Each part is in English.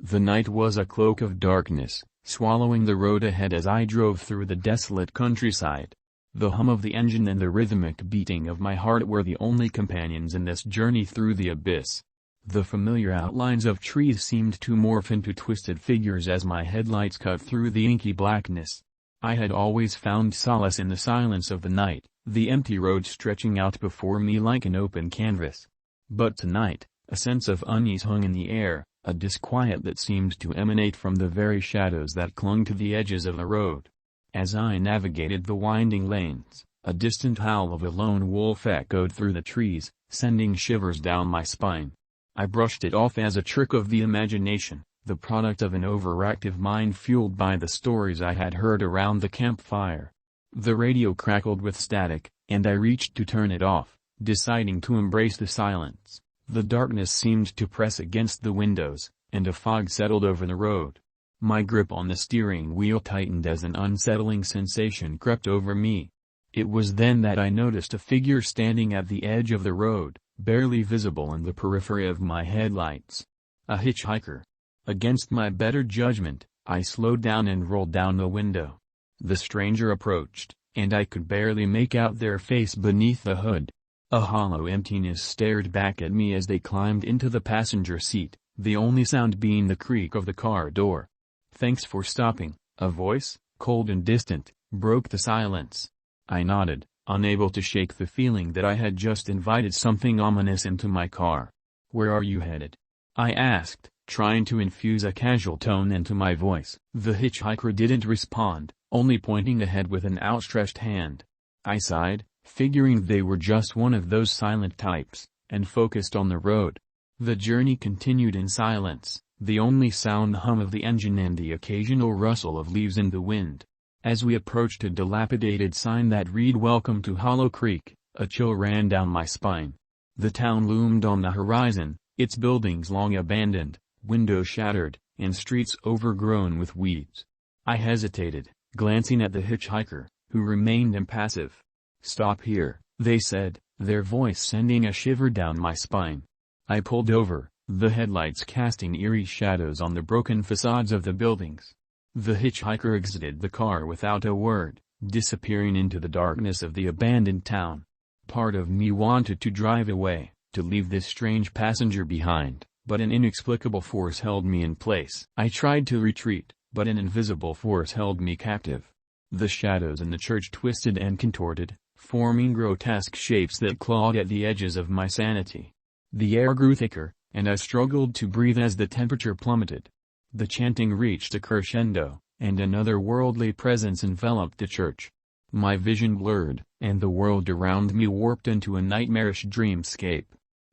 The night was a cloak of darkness, swallowing the road ahead as I drove through the desolate countryside. The hum of the engine and the rhythmic beating of my heart were the only companions in this journey through the abyss. The familiar outlines of trees seemed to morph into twisted figures as my headlights cut through the inky blackness. I had always found solace in the silence of the night, the empty road stretching out before me like an open canvas. But tonight, a sense of unease hung in the air, a disquiet that seemed to emanate from the very shadows that clung to the edges of the road. As I navigated the winding lanes, a distant howl of a lone wolf echoed through the trees, sending shivers down my spine. I brushed it off as a trick of the imagination, the product of an overactive mind fueled by the stories I had heard around the campfire. The radio crackled with static, and I reached to turn it off, deciding to embrace the silence. The darkness seemed to press against the windows, and a fog settled over the road. My grip on the steering wheel tightened as an unsettling sensation crept over me. It was then that I noticed a figure standing at the edge of the road, barely visible in the periphery of my headlights. A hitchhiker. Against my better judgment, I slowed down and rolled down the window. The stranger approached, and I could barely make out their face beneath the hood. A hollow emptiness stared back at me as they climbed into the passenger seat, the only sound being the creak of the car door. "Thanks for stopping," a voice, cold and distant, broke the silence. I nodded, unable to shake the feeling that I had just invited something ominous into my car. "Where are you headed?" I asked, trying to infuse a casual tone into my voice. The hitchhiker didn't respond, only pointing ahead with an outstretched hand. I sighed, figuring they were just one of those silent types, and focused on the road. The journey continued in silence, the only sound the hum of the engine and the occasional rustle of leaves in the wind. As we approached a dilapidated sign that read "Welcome to Hollow Creek," a chill ran down my spine. The town loomed on the horizon, its buildings long abandoned, windows shattered, and streets overgrown with weeds. I hesitated, glancing at the hitchhiker, who remained impassive. "Stop here," they said, their voice sending a shiver down my spine. I pulled over, the headlights casting eerie shadows on the broken facades of the buildings. The hitchhiker exited the car without a word, disappearing into the darkness of the abandoned town. Part of me wanted to drive away, to leave this strange passenger behind, but an inexplicable force held me in place. I tried to retreat, but an invisible force held me captive. The shadows in the church twisted and contorted, forming grotesque shapes that clawed at the edges of my sanity. The air grew thicker, and I struggled to breathe as the temperature plummeted. The chanting reached a crescendo, and another worldly presence enveloped the church. My vision blurred, and the world around me warped into a nightmarish dreamscape.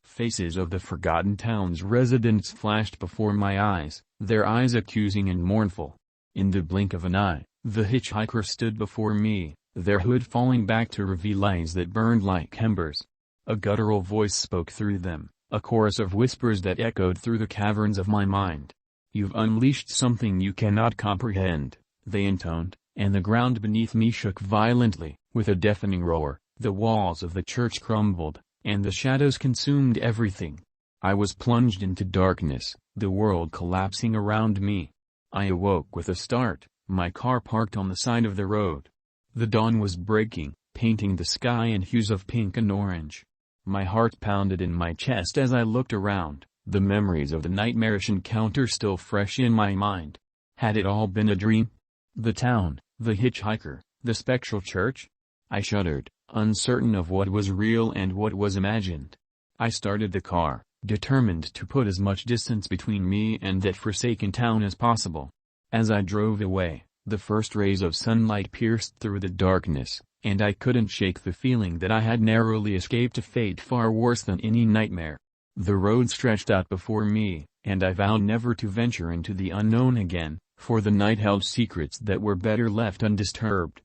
Faces of the forgotten town's residents flashed before my eyes, their eyes accusing and mournful. In the blink of an eye, the hitchhiker stood before me, their hood falling back to reveal eyes that burned like embers. A guttural voice spoke through them, a chorus of whispers that echoed through the caverns of my mind. "You've unleashed something you cannot comprehend," they intoned, and the ground beneath me shook violently. With a deafening roar, the walls of the church crumbled, and the shadows consumed everything. I was plunged into darkness, the world collapsing around me. I awoke with a start, my car parked on the side of the road. The dawn was breaking, painting the sky in hues of pink and orange. My heart pounded in my chest as I looked around, the memories of the nightmarish encounter still fresh in my mind. Had it all been a dream? The town, the hitchhiker, the spectral church? I shuddered, uncertain of what was real and what was imagined. I started the car, determined to put as much distance between me and that forsaken town as possible. As I drove away, the first rays of sunlight pierced through the darkness, and I couldn't shake the feeling that I had narrowly escaped a fate far worse than any nightmare. The road stretched out before me, and I vowed never to venture into the unknown again, for the night held secrets that were better left undisturbed.